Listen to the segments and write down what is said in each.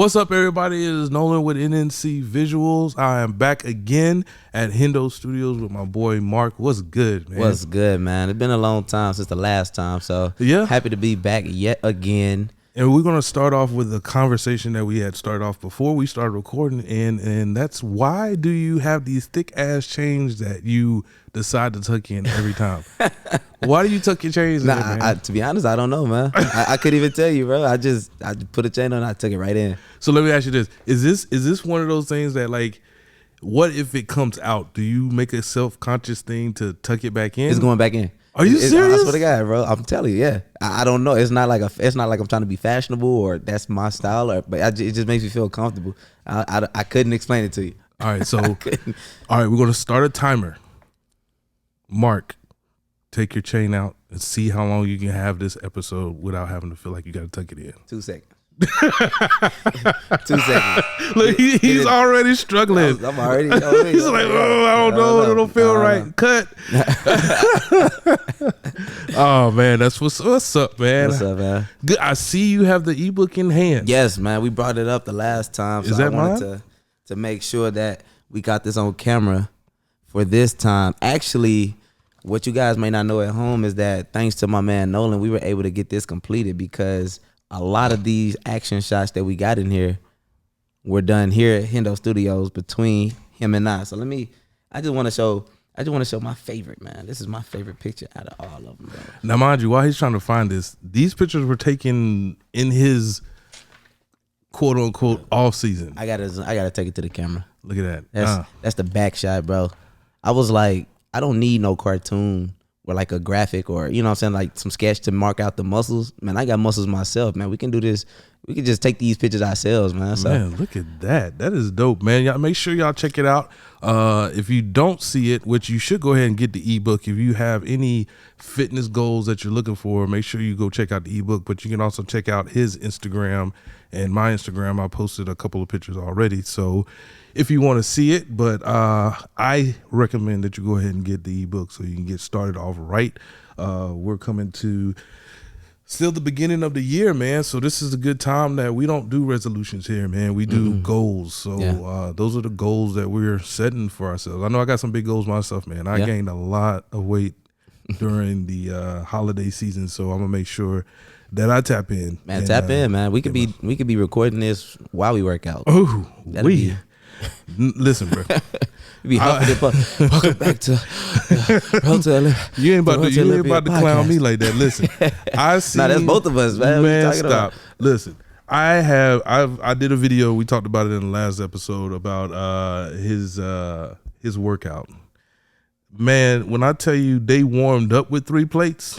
What's up, everybody? It is Nolan with NNC Visuals. I am back again at Hendo Studios with my boy Mark. What's good, man? What's good, man? It's been a long time since the last time, so yeah, happy to be back yet again. And we're gonna start off with a conversation that we had started off before we started recording, and that's why do you have these thick ass chains that you decide to tuck in every time? Why do you tuck your chains in, man? To be honest, I don't know, man. I couldn't even tell you, bro. I put a chain on, I took it right in. So let me ask you this: Is this one of those things that, like, what if it comes out? Do you make a self-conscious thing to tuck it back in? It's going back in. Are you serious? I swear to God, bro. I'm telling you, yeah. I don't know. It's not like I'm trying to be fashionable or that's my style, but it just makes me feel comfortable. I couldn't explain it to you. All right, so all right, we're gonna start a timer. Mark, take your chain out and see how long you can have this episode without having to feel like you got to tuck it in. 2 seconds. 2 seconds. Look, he's already struggling. I'm already. He's like, oh, I don't know. It don't feel right. Cut. Oh man, that's what's up, man. What's up, man? Good. I see you have the ebook in hand. Yes, man. We brought it up the last time. So I wanted to make sure that we got this on camera for this time. Actually, what you guys may not know at home is that thanks to my man Nolan, we were able to get this completed because a lot of these action shots that we got in here were done here at Hendo Studios between him and I. So I just want to show my favorite, man. This is my favorite picture out of all of them, bro. Now, mind you, while he's trying to find this, these pictures were taken in his quote unquote off season. I gotta take it to the camera. Look at that. That's the back shot, bro. I was like, I don't need no cartoon or like a graphic or, you know what I'm saying, like some sketch to mark out the muscles. Man, I got muscles myself, man. We can do this. We can just take these pictures ourselves, man. So, man, look at that. That is dope, man. Y'all make sure y'all check it out. If you don't see it, which you should go ahead and get the ebook. If you have any fitness goals that you're looking for, make sure you go check out the ebook. But you can also check out his Instagram and my Instagram. I posted a couple of pictures already. So if you want to see it, but I recommend that you go ahead and get the ebook so you can get started off right. We're coming to still the beginning of the year, man. So this is a good time that we don't do resolutions here, man. We do goals. So those are the goals that we're setting for ourselves. I know I got some big goals myself, man. I gained a lot of weight during the holiday season, so I'm gonna make sure that I tap in. Man, tap in, man. We could be recording this while we work out. Oh, listen, bro. Welcome back to You ain't about to clown me like that. Listen, I see. Nah, that's both of us, man. Man, stop. Listen, I did a video. We talked about it in the last episode about his workout. Man, when I tell you they warmed up with 3 plates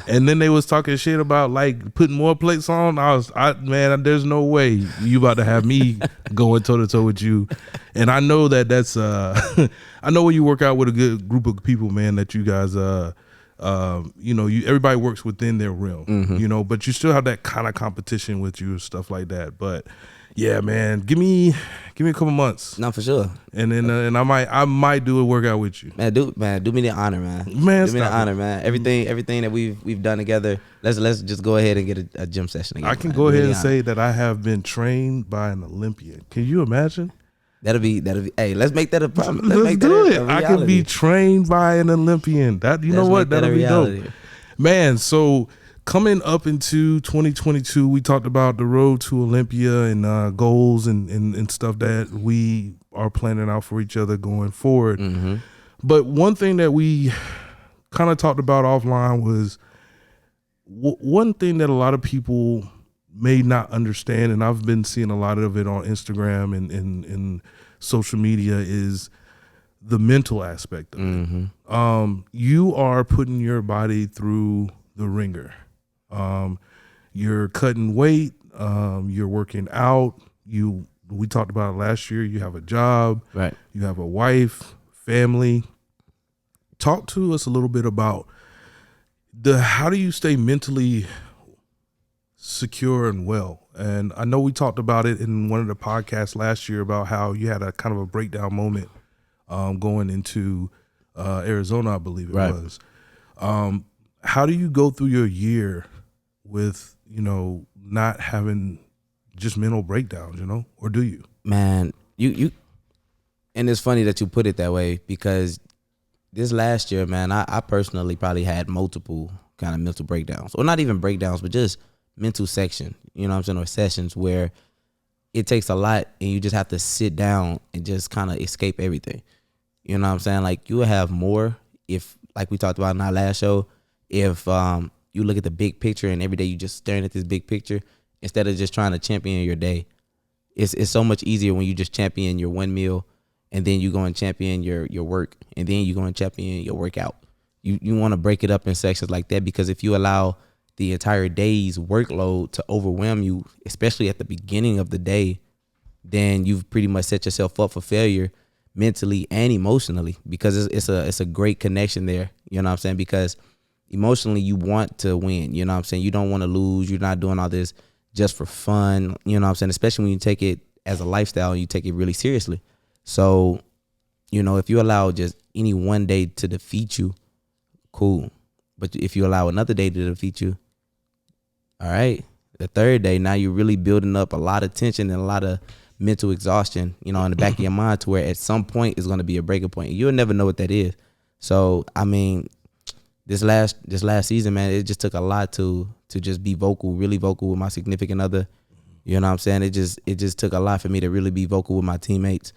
and then they was talking shit about like putting more plates on, man, there's no way you about to have me going toe to toe with you. And I know that's I know when you work out with a good group of people, man, that you guys everybody works within their realm, but you still have that kind of competition with you and stuff like that. But yeah, man, give me a couple months. No, for sure. And then and I might do a workout with you. Man, do me the honor, man. Man, do me the honor, man. Everything that we've done together. Let's just go ahead and get a gym session again. I can go ahead and say that I have been trained by an Olympian. Can you imagine? That'll be. Hey, let's make that a problem. Let's do it. I can be trained by an Olympian. That'll be dope. Man, so coming up into 2022, we talked about the road to Olympia and goals and stuff that we are planning out for each other going forward. But one thing that we kind of talked about offline was one thing that a lot of people may not understand, and I've been seeing a lot of it on Instagram and social media, is the mental aspect of it. You are putting your body through the ringer. You're cutting weight, you're working out, we talked about it last year, you have a job, right? You have a wife, family. Talk to us a little bit about how do you stay mentally secure and well? And I know we talked about it in one of the podcasts last year about how you had a kind of a breakdown moment going into Arizona, I believe it was. How do you go through your year with, not having just mental breakdowns, or do you? Man, you and it's funny that you put it that way, because this last year, man, I personally probably had multiple kind of mental breakdowns, or not even breakdowns, but just mental section, or sessions where it takes a lot and you just have to sit down and just kind of escape everything. You know what I'm saying? Like, you will have more if, like we talked about in our last show, if you look at the big picture and every day you just staring at this big picture instead of just trying to champion your day. It's so much easier when you just champion your one meal, and then you go and champion your work, and then you go and champion your workout. You want to break it up in sections like that, because if you allow the entire day's workload to overwhelm you, especially at the beginning of the day, then you've pretty much set yourself up for failure mentally and emotionally, because it's a great connection there. You know what I'm saying? Because emotionally you want to win. You know what I'm saying? You don't want to lose. You're not doing all this just for fun. You know what I'm saying? Especially when you take it as a lifestyle and you take it really seriously. So, if you allow just any one day to defeat you, cool. But if you allow another day to defeat you, all right, the third day, now you're really building up a lot of tension and a lot of mental exhaustion, in the back of your mind, to where at some point it's going to be a breaking point. You'll never know what that is. So, I mean, this last season, man, it just took a lot to just be vocal, really vocal with my significant other. You know what I'm saying? It just took a lot for me to really be vocal with my teammates.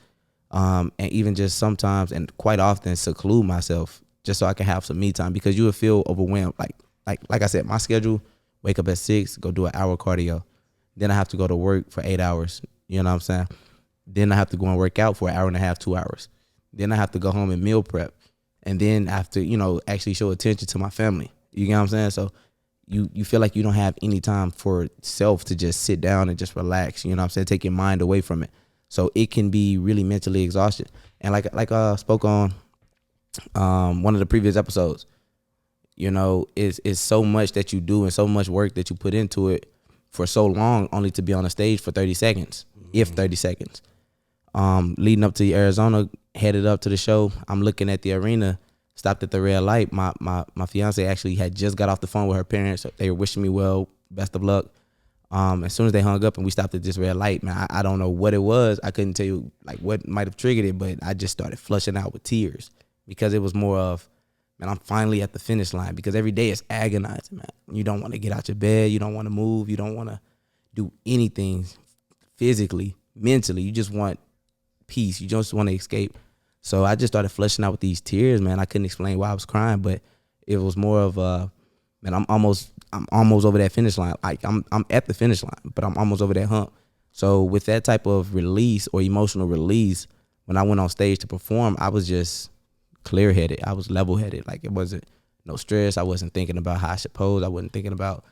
And even just sometimes, and quite often, seclude myself just so I can have some me time, because you would feel overwhelmed. Like I said, my schedule: wake up at 6, go do an hour cardio, then I have to go to work for 8 hours. You know what I'm saying? Then I have to go and work out for an hour and a half, 2 hours. Then I have to go home and meal prep, and then I have to actually show attention to my family. You get what I'm saying? So you feel like you don't have any time for self to just sit down and just relax. You know what I'm saying? Take your mind away from it. So it can be really mentally exhausting. And like I spoke on one of the previous episodes, it's so much that you do and so much work that you put into it for so long, only to be on a stage for 30 seconds, if 30 seconds. Leading up to Arizona, headed up to the show, I'm looking at the arena, stopped at the red light. My fiance actually had just got off the phone with her parents. They were wishing me well, best of luck. As soon as they hung up and we stopped at this red light, man, I don't know what it was. I couldn't tell you like what might have triggered it, but I just started flushing out with tears, because it was more of, man, I'm finally at the finish line, because every day is agonizing, man. You don't want to get out your bed. You don't want to move. You don't want to do anything physically, mentally. You just want peace. You just want to escape. So I just started flushing out with these tears, man. I couldn't explain why I was crying, but it was more of man, I'm almost over that finish line. Like I'm at the finish line, but I'm almost over that hump. So with that type of release or emotional release, when I went on stage to perform, I was just clear-headed. I was level-headed. Like, it wasn't no stress. I wasn't thinking about how I should pose. I wasn't thinking about,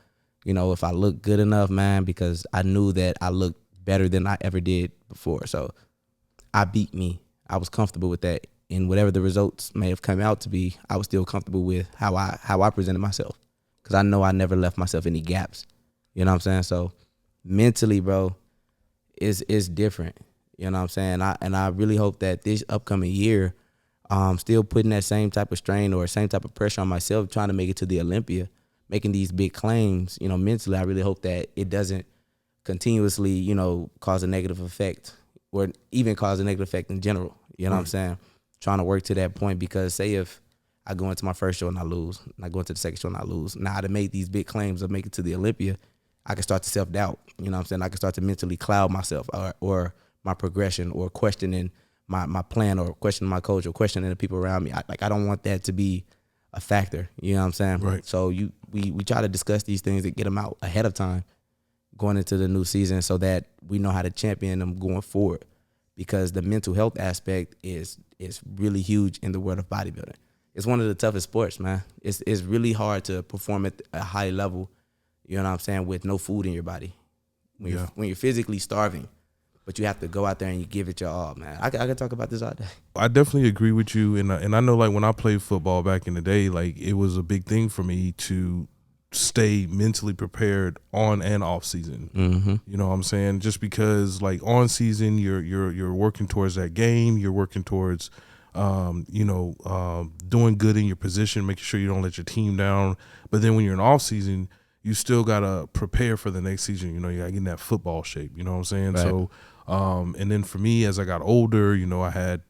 if I looked good enough, man, because I knew that I looked better than I ever did before. So I beat me. I was comfortable with that. And whatever the results may have come out to be, I was still comfortable with how I presented myself, because I know I never left myself any gaps. You know what I'm saying? So mentally, bro, it's different. You know what I'm saying? I really hope that this upcoming year, still putting that same type of strain or same type of pressure on myself, trying to make it to the Olympia, making these big claims, mentally, I really hope that it doesn't continuously, cause a negative effect, or even cause a negative effect in general. You know what I'm saying? Trying to work to that point, because say if I go into my first show and I lose, and I go into the second show and I lose, now to make these big claims of making it to the Olympia, I can start to self-doubt. You know what I'm saying? I can start to mentally cloud myself, or my progression, or questioning my plan, or questioning my coach, or questioning the people around me. I don't want that to be a factor. You know what I'm saying? Right. So we try to discuss these things and get them out ahead of time going into the new season, so that we know how to champion them going forward. Because the mental health aspect is really huge in the world of bodybuilding. It's one of the toughest sports, man. It's really hard to perform at a high level, you know what I'm saying, with no food in your body. When you're physically starving, but you have to go out there and you give it your all, man. I could talk about this all day. I definitely agree with you, and I know, like, when I played football back in the day, like, it was a big thing for me to stay mentally prepared on and off season. Mm-hmm. You know what I'm saying? Just because, like, on season, you're working towards that game, you're working towards doing good in your position, making sure you don't let your team down. But then when you're in off season, you still gotta prepare for the next season. You know, you gotta get in that football shape. You know what I'm saying? Right. So, and then for me, as I got older, you know, I had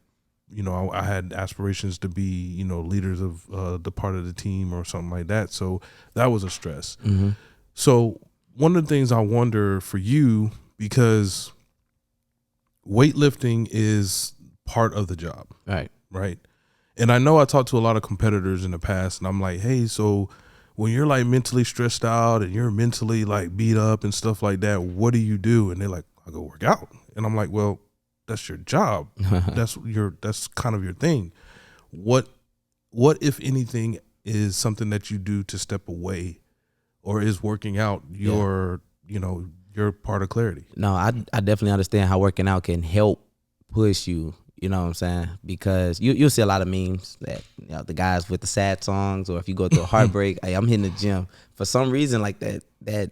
aspirations to be, you know, leaders of the part of the team or something like that. So that was a stress. Mm-hmm. So one of the things I wonder for you, because weightlifting is part of the job. Right. And I know I talked to a lot of competitors in the past, and I'm like, hey, so when you're like mentally stressed out and you're mentally like beat up and stuff like that, what do you do? And they're like, I go work out. And I'm like, well, that's your job. That's kind of your thing. What if anything is something that you do to step away, or is working out your part of clarity? No, I definitely understand how working out can help push you. You know what I'm saying? Because you'll see a lot of memes that, you know, the guys with the sad songs, or if you go through a heartbreak, hey, I'm hitting the gym. For some reason, like that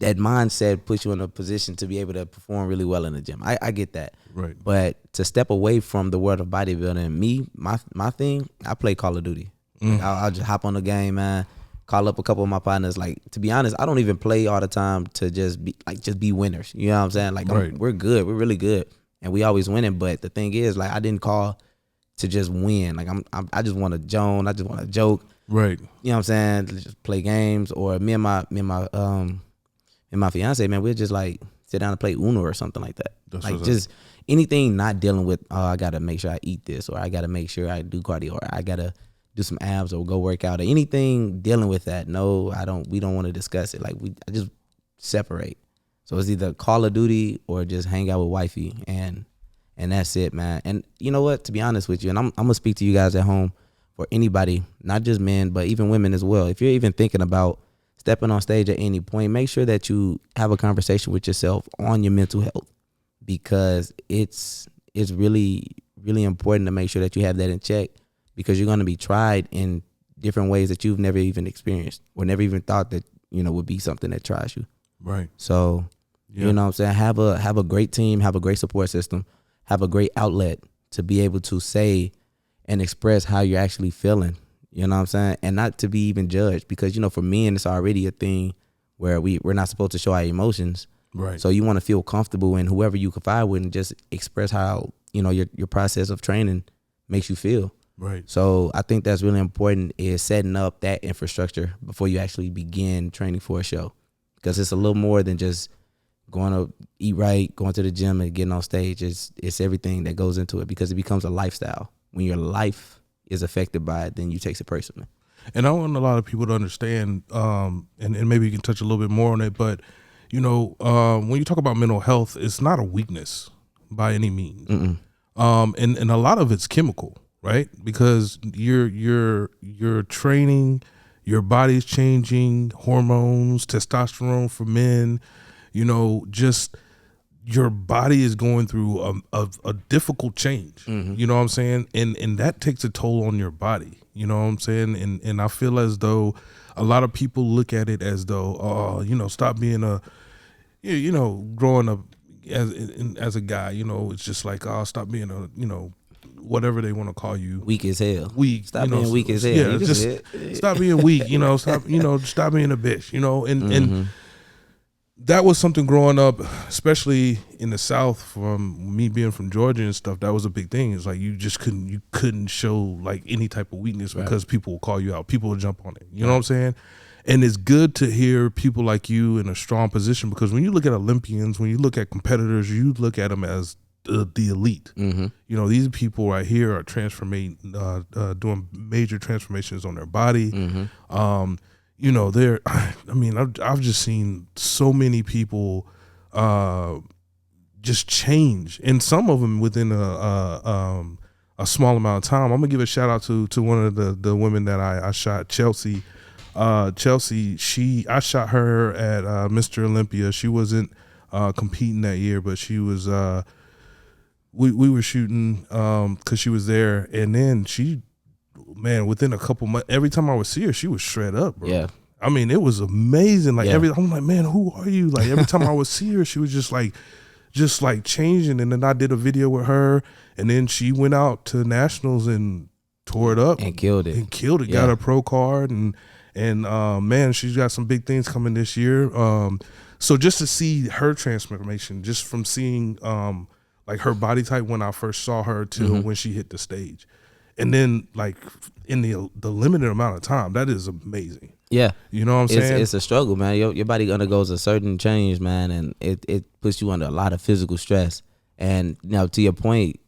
mindset puts you in a position to be able to perform really well in the gym. I get that. Right. But to step away from the world of bodybuilding, my thing, I play Call of Duty. Like, I'll just hop on the game, man. Call up a couple of my partners. Like, to be honest, I don't even play all the time to just be winners. You know what I'm saying? Like, right. We're good. We're really good. And we always winning. But the thing is, like, I didn't call to just win. Like, I just want to joke. Right. You know what I'm saying? Just play games. Or me and my fiance, man, we'll just like sit down and play Uno or something like that. That's like just anything not dealing with, oh, I gotta make sure I eat this, or I gotta make sure I do cardio, or I gotta do some abs or go work out, or anything dealing with that. No, we don't want to discuss it. Like, I just separate. So it's either Call of Duty or just hang out with wifey, and that's it, man. And you know what? To be honest with you, and I'm gonna speak to you guys at home, for anybody, not just men, but even women as well. If you're even thinking about stepping on stage at any point, make sure that you have a conversation with yourself on your mental health, because it's really, really important to make sure that you have that in check, because you're going to be tried in different ways that you've never even experienced or never even thought that, you know, would be something that tries you. Right. So, you know what I'm saying? Have a great team, have a great support system, have a great outlet to be able to say and express how you're actually feeling. You know what I'm saying? And not to be even judged, because, you know, for men, it's already a thing where we're not supposed to show our emotions. Right. So you want to feel comfortable in whoever you confide with and just express how, you know, your process of training makes you feel. Right. So I think that's really important, is setting up that infrastructure before you actually begin training for a show, because it's a little more than just going to eat right, going to the gym and getting on stage. It's everything that goes into it, because it becomes a lifestyle. When your life is affected by it, then you take it personally. And I want a lot of people to understand, and maybe you can touch a little bit more on it, but, you know, when you talk about mental health, it's not a weakness by any means. And a lot of it's chemical, right? Because you're training, your body's changing, hormones, testosterone for men, you know, just your body is going through a difficult change. You know what I'm saying? And that takes a toll on your body. You know what I'm saying? And I feel as though a lot of people look at it as though, oh, you know, stop being you know, growing up as a guy, you know, it's just like, oh, stop being you know, whatever they want to call you. Weak as hell. Weak. Stop being weak as hell. Yeah, just stop being weak, you know, stop being a bitch, you know, and that was something growing up, especially in the South, from me being from Georgia and stuff. That was a big thing. It's like you couldn't show like any type of weakness, because people will call you out. People will jump on it. You know what I'm saying? And it's good to hear people like you in a strong position, because when you look at Olympians, when you look at competitors, you look at them as the elite. You know, these people right here are doing major transformations on their body. You know, I've just seen so many people just change, and some of them within a small amount of time. I'm gonna give a shout out to one of the women that I shot, Chelsea. Chelsea, I shot her at Mr. Olympia. She wasn't competing that year, but she was. We were shooting because she was there, and then man, within a couple months, every time I would see her, she would shred up, bro. Yeah. I mean, it was amazing. Like I'm like, man, who are you? Like every time I would see her, she was just like changing. And then I did a video with her, and then she went out to nationals and tore it up and killed it. Got a pro card, and And man, she's got some big things coming this year. So just to see her transformation, just from seeing like her body type when I first saw her till when she hit the stage, and then like in the limited amount of time, that is amazing. Yeah, you know what I'm saying? It's a struggle, man. Your body undergoes a certain change, man, and it puts you under a lot of physical stress. And now, to your point,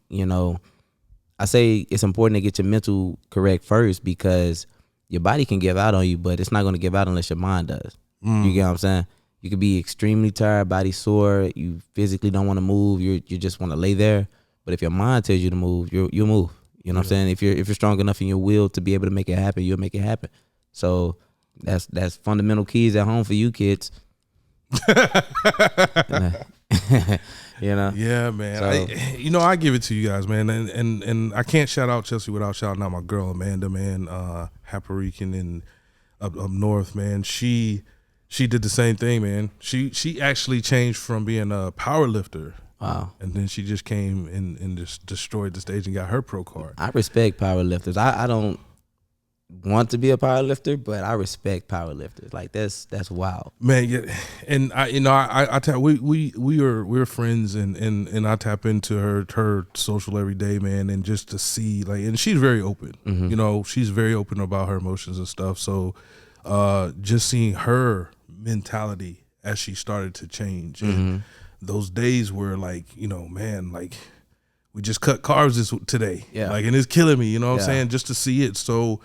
I say it's important to get your mental correct first, because your body can give out on you, but it's not going to give out unless your mind does. You get what I'm saying? You could be extremely tired, body sore, you physically don't want to move, you just want to lay there. But if your mind tells you to move, you'll move. You know what I'm saying? If you're strong enough in your will to be able to make it happen, you'll make it happen. So that's fundamental keys at home for you kids. Yeah, man. So, I give it to you guys, man. And I can't shout out Chelsea without shouting out my girl Amanda, man. Haparican and up north, man. She did the same thing, man. She actually changed from being a power lifter. Wow. And then she just came and just destroyed the stage and got her pro card. I respect power lifters. I don't want to be a power lifter, but I respect power lifters. Like that's wild, man. Yeah, and we're friends, and I tap into her social every day, man, and just to see and she's very open. She's very open about her emotions and stuff. So just seeing her mentality as she started to change, and those days where man, we just cut carbs today, and it's killing me. You know what I'm saying? Just to see it. So.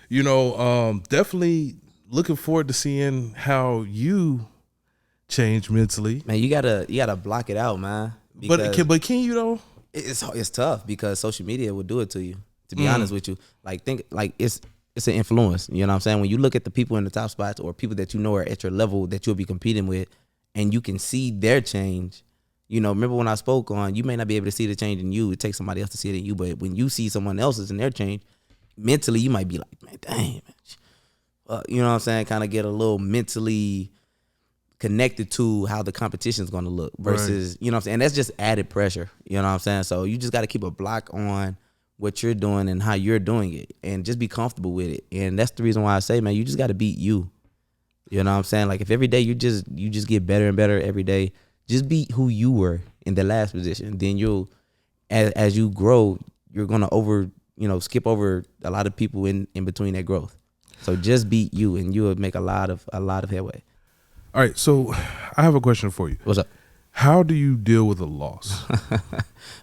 Definitely looking forward to seeing how you change mentally. Man, you gotta block it out, man. But can you though? It's tough because social media will do it to you. To be honest with you, it's an influence. You know what I'm saying? When you look at the people in the top spots or people that are at your level that you'll be competing with, and you can see their change. Remember when I spoke on, you may not be able to see the change in you. It takes somebody else to see it in you. But when you see someone else's and their change, mentally, you might be like, man, dang, man. You know what I'm saying? Kind of get a little mentally connected to how the competition is going to look versus, you know what I'm saying? And that's just added pressure. You know what I'm saying? So you just got to keep a block on what you're doing and how you're doing it and just be comfortable with it. And that's the reason why I say, man, you just got to beat you. You know what I'm saying? Like if every day you just get better and better every day, just beat who you were in the last position. Then you'll, as you grow, you're going to skip over a lot of people in between that growth. So just beat you and you will make a lot of headway. All right, so I have a question for you. What's up? How do you deal with a loss?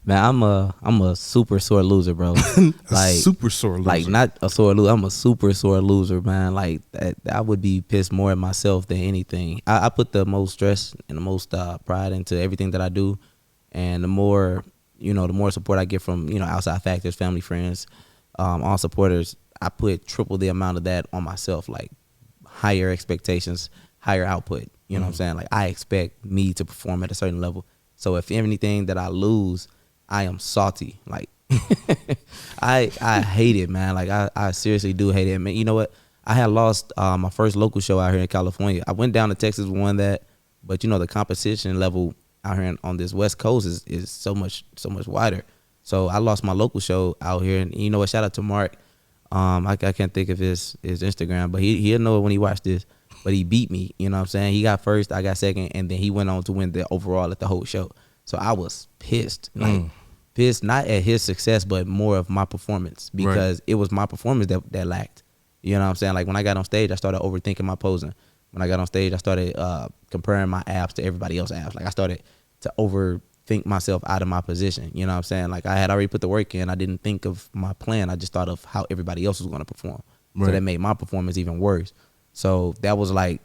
Man, I'm a super sore loser, bro. Super sore loser. Like not a sore loser. I'm a super sore loser, man. Like that, I would be pissed more at myself than anything. I put the most stress and the most pride into everything that I do, and the more support I get from outside factors, family, friends, all supporters, I put triple the amount of that on myself. Like higher expectations, higher output. You know what I'm saying? Like I expect me to perform at a certain level. So if anything that I lose, I am salty. Like I hate it, man. Like I seriously do hate it. Man, you know what? I had lost my first local show out here in California. I went down to Texas, won that, but the competition level out here on this West Coast is so much wider. So I lost my local show out here, and you know what? Shout out to Mark. I can't think of his Instagram, but he'll know it when he watched this. But he beat me, you know what I'm saying? He got first, I got second, and then he went on to win the overall at the whole show. So I was pissed. Pissed not at his success, but more of my performance, because it was my performance that lacked. You know what I'm saying? Like when I got on stage, I started overthinking my posing. When I got on stage, I started comparing my abs to everybody else's abs. Like I started to overthink myself out of my position. You know what I'm saying? Like I had already put the work in. I didn't think of my plan. I just thought of how everybody else was going to perform. So that made my performance even worse. So that was like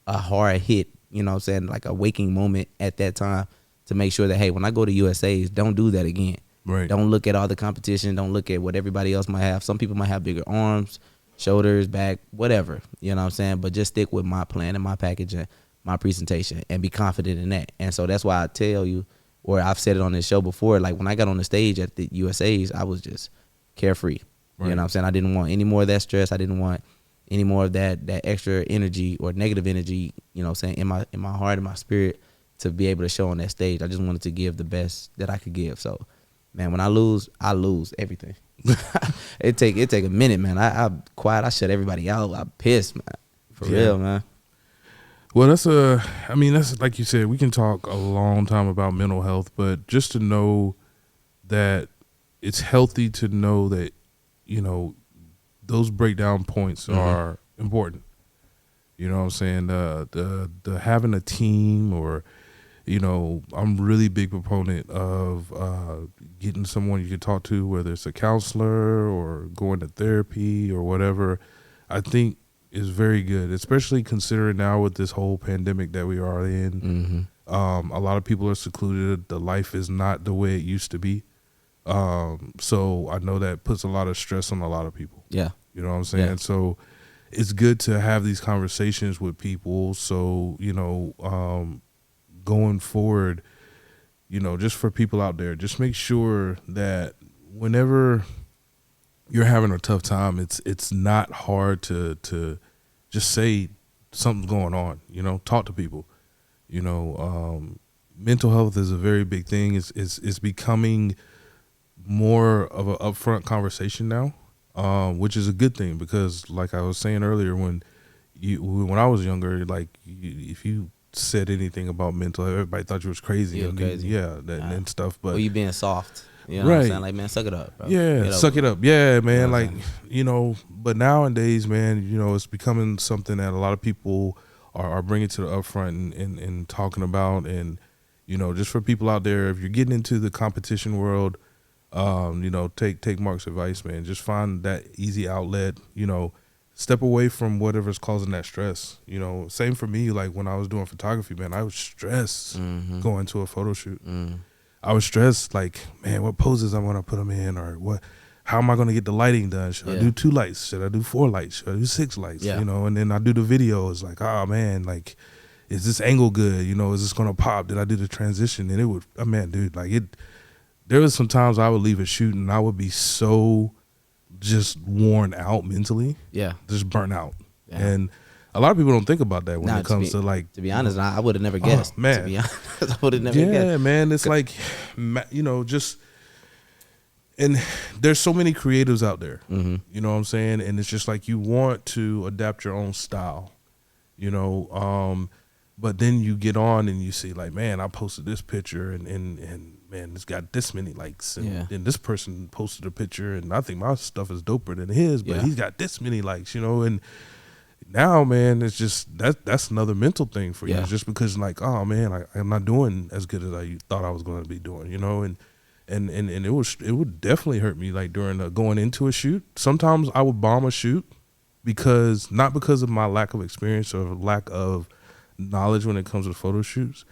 a hard hit, you know what I'm saying? Like a waking moment at that time to make sure that, hey, when I go to USA's, don't do that again. Right. Don't look at all the competition. Don't look at what everybody else might have. Some people might have bigger arms, shoulders, back, whatever. You know what I'm saying? But just stick with my plan and my package and my presentation and be confident in that. And so that's why I tell you, or I've said it on this show before, like when I got on the stage at the USA's, I was just carefree. Right. You know what I'm saying? I didn't want any more of that stress. I didn't want any more of that extra energy or negative energy, you know what I'm saying, in my heart and my spirit to be able to show on that stage. I just wanted to give the best that I could give. So, man, when I lose everything. it take a minute, man. I'm quiet. I shut everybody out. I'm pissed, man. For real, man. Well, that's like you said, we can talk a long time about mental health, but just to know that it's healthy to know that, you know, those breakdown points are important. You know what I'm saying? The having a team, or, you know, I'm really big proponent of getting someone you can talk to, whether it's a counselor or going to therapy or whatever. I think is very good, especially considering now with this whole pandemic that we are in. A lot of people are secluded. The life is not the way it used to be. So I know that puts a lot of stress on a lot of people. Yeah. You know what I'm saying? Yeah. So it's good to have these conversations with people. So, you know, going forward, you know, just for people out there, just make sure that whenever you're having a tough time, it's not hard to just say something's going on, you know, talk to people. You know, mental health is a very big thing. It's becoming more of an upfront conversation now, which is a good thing, because like I was saying earlier, when I was younger, like if you said anything about mental health, everybody thought you was crazy. And stuff. But you being soft. You know what I'm saying? Like, man, suck it up, bro. Yeah, suck it up. Yeah, man. You know, like, you know, but nowadays, man, you know, it's becoming something that a lot of people are bringing to the upfront and talking about. And, you know, just for people out there, if you're getting into the competition world, you know, take Mark's advice, man. Just find that easy outlet, you know, step away from whatever's causing that stress. You know, same for me. Like when I was doing photography, man, I was stressed going to a photo shoot. I was stressed, like, man, what poses I want to put them in, or how am I going to get the lighting done? Should I do 2 lights? Should I do 4 lights? Should I do 6 lights? You know, and then I do the video. It's like, oh man, like, is this angle good? You know, is this going to pop? Did I do the transition? And it would, oh man, dude, like there was some times I would leave a shoot and I would be so just worn out mentally. Yeah. Just burnt out. Yeah. And a lot of people don't think about that when it comes to like. To be honest, I would have never guessed. Oh, man. To be honest, I would have never guessed. Yeah, man. It's like, you know, just, and there's so many creatives out there. You know what I'm saying? And it's just like you want to adapt your own style, you know. But then you get on and you see like, man, I posted this picture and man, it's got this many likes. And then this person posted a picture and I think my stuff is doper than his, but he's got this many likes, you know. And now, man, it's just that's another mental thing for you. It's just because like, oh man, I'm not doing as good as I thought I was going to be doing, you know. And it would definitely hurt me like during going into a shoot. Sometimes I would bomb a shoot not because of my lack of experience or lack of knowledge when it comes to photo shoots.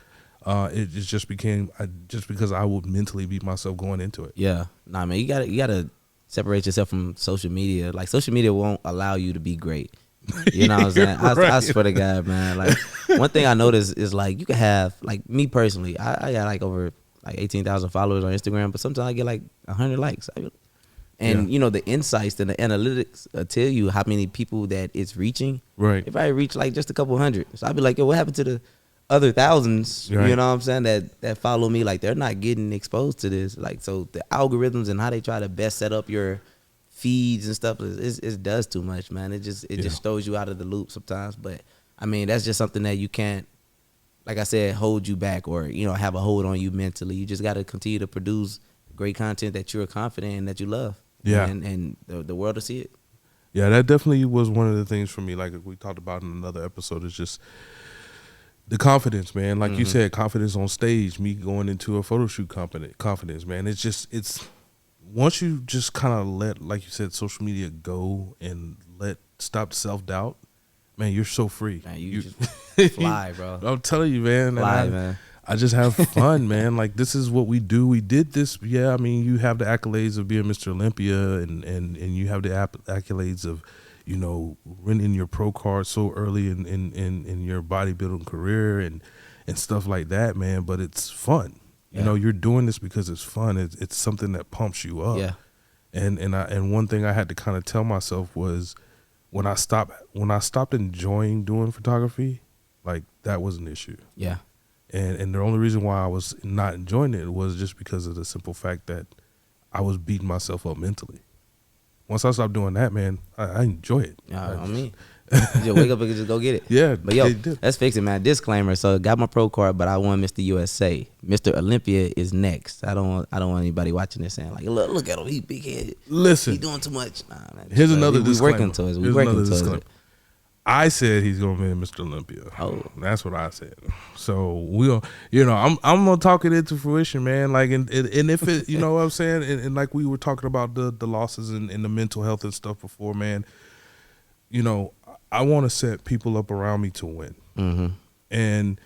It just became just because I would mentally beat myself going into it. Yeah, nah, man, you gotta separate yourself from social media. Like social media won't allow you to be great. You know what I'm saying? I swear to God, man. Like one thing I noticed is like you can have, like me personally, I got like over like 18,000 followers on Instagram, but sometimes I get like 100 likes. And you know, the insights and the analytics tell you how many people that it's reaching. Right. If I reach like just a couple hundred, so I'd be like, yo, what happened to the other thousands? Right. You know what I'm saying? That follow me, like they're not getting exposed to this. Like, so the algorithms and how they try to best set up your feeds and stuff, it does too much, man. It just throws you out of the loop sometimes. But I mean, that's just something that you can't, like I said, hold you back or, you know, have a hold on you mentally. You just got to continue to produce great content that you're confident in, that you love. Yeah. And the world will see it. Yeah, that definitely was one of the things for me. Like we talked about in another episode, is just the confidence, man. Like you said, confidence on stage, me going into a photo shoot, confidence, man. It's once you just kind of let, like you said, social media go and stop self-doubt, man, you're so free. Man, you just fly, bro. I'm telling you, man. Fly, man. I just have fun, man. Like, this is what we do. We did this. Yeah, I mean, you have the accolades of being Mr. Olympia and you have the accolades of, you know, winning your pro card so early in your bodybuilding career and stuff like that, man. But it's fun. You know, you're doing this because it's fun. It's something that pumps you up. Yeah. And one thing I had to kind of tell myself was when I stopped enjoying doing photography, like that was an issue. Yeah. And the only reason why I was not enjoying it was just because of the simple fact that I was beating myself up mentally. once I stopped doing that, man, I enjoy it. I mean, you just wake up and just go get it. Yeah, but yo, let's fix it, man. Disclaimer. So got my pro card, but I won Mr. USA. Mr. Olympia is next. I don't want anybody watching this saying like, look at him, he big headed. Listen, he doing too much. Nah, man, here's another disclaimer. We working towards it. I said he's gonna be Mr. Olympia. Oh, that's what I said. So we'll, I'm gonna talk it into fruition, man. Like, and if it, you know what I'm saying, and like we were talking about the losses and the mental health and stuff before, man. I want to set people up around me to win, and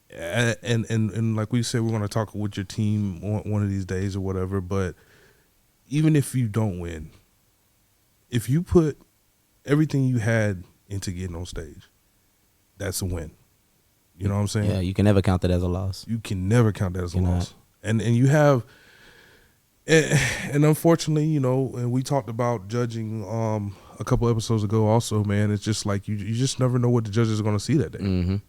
like we said, we're gonna talk with your team one of these days or whatever. But even if you don't win, if you put everything you had into getting on stage, that's a win. You know what I'm saying? Yeah, you can never count that as a loss. You can never count that as a loss. And you have, and unfortunately, and we talked about judging a couple episodes ago also, man. It's just like you just never know what the judges are going to see that day.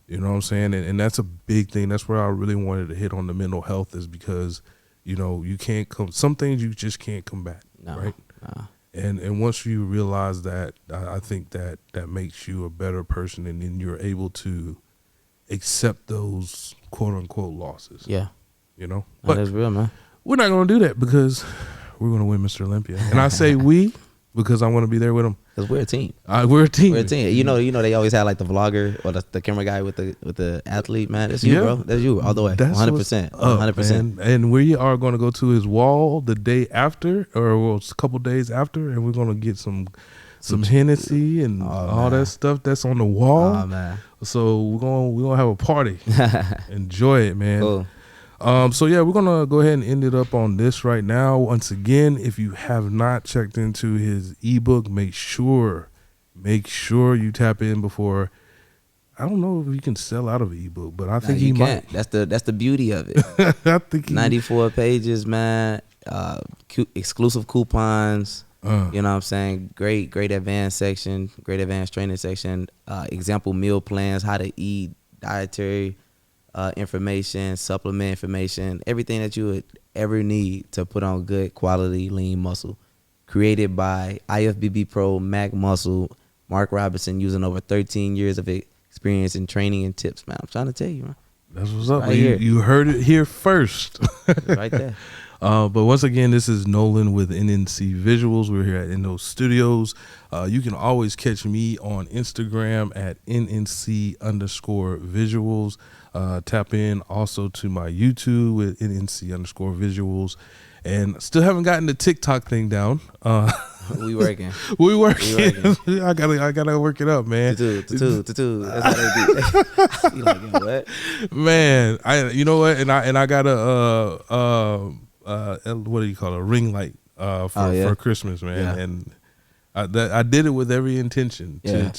You know what I'm saying? And that's a big thing. That's where I really wanted to hit on the mental health, is because, you can't some things you just can't combat, right? No. And once you realize that, I think that makes you a better person, and then you're able to accept those quote unquote losses. Yeah. But that's real, man. We're not going to do that because we're going to win Mr. Olympia. And I say we because I want to be there with him. Because we're a team. We're a team. We're a team. You know, they always have like the vlogger or the camera guy with the athlete, man. That's you, bro. That's you all the way. 100%. 100%. And we are going to go to his wall the day after, or a couple days after, and we're going to get some Hennessy and all that stuff that's on the wall. Oh, man. So we're gonna have a party. Enjoy it, man. Cool. So yeah, we're gonna go ahead and end it up on this right now. Once again, if you have not checked into his ebook, make sure you tap in before. I don't know if you can sell out of an ebook, but I think he might. That's the beauty of it. I think 94 pages, man. Exclusive coupons. You know what I'm saying? Great advanced section, great advanced training section, example meal plans, how to eat, dietary information, supplement information, everything that you would ever need to put on good quality lean muscle. Created by IFBB Pro, Mac Muscle, Mark Robinson, using over 13 years of experience in training and tips, man. I'm trying to tell you, man. That's what's up. Right, you heard it here first. Right there. But once again, this is Nolan with NNC Visuals. We're here at Inno Studios. You can always catch me on Instagram at NNC_visuals. Tap in also to my YouTube with NNC_visuals. And still haven't gotten the TikTok thing down. We working. I gotta work it up, man. Tutu. That's how they do. You like, what? Man, you know what? And I got what do you call it? A ring light for Christmas, man. Yeah. And I did it with every intention to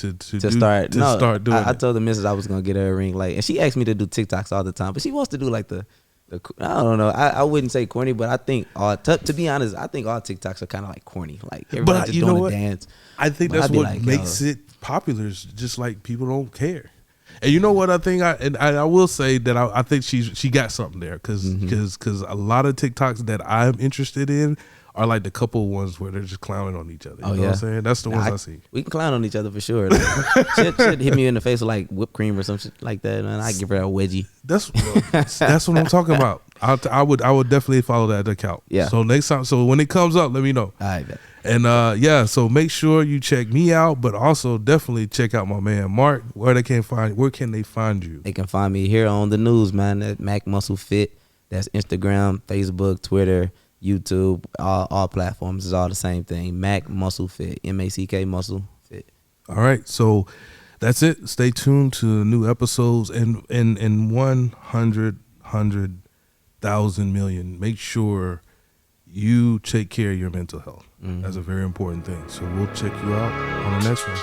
start doing it. I told the missus I was gonna get her a ring light, and she asked me to do TikToks all the time, but she wants to do like the I don't know. I wouldn't say corny, but I think to be honest, I think all TikToks are kind of like corny. Like everybody just doing a dance. I think that's what makes it popular. Is just like people don't care. And you know what I think? I will say that I think she got something there because a lot of TikToks that I'm interested in are like the couple ones where they're just clowning on each other. You know what I'm saying? That's the ones I see. We can clown on each other for sure. Like, shit hit me in the face with like whipped cream or some shit like that, man. I give her a wedgie. That's what I'm talking about. I would definitely follow that account. Yeah. So next time, so when it comes up, let me know. All right, man. And so make sure you check me out, but also definitely check out my man Mark. Where can they find you? They can find me here on the news, man. At Mac Muscle Fit. That's Instagram, Facebook, Twitter, YouTube, all platforms is all the same thing. Mac Muscle Fit, MACK Muscle Fit. All right, so that's it. Stay tuned to new episodes and 100,000 million. Make sure you take care of your mental health. That's a very important thing. So we'll check you out on the next one.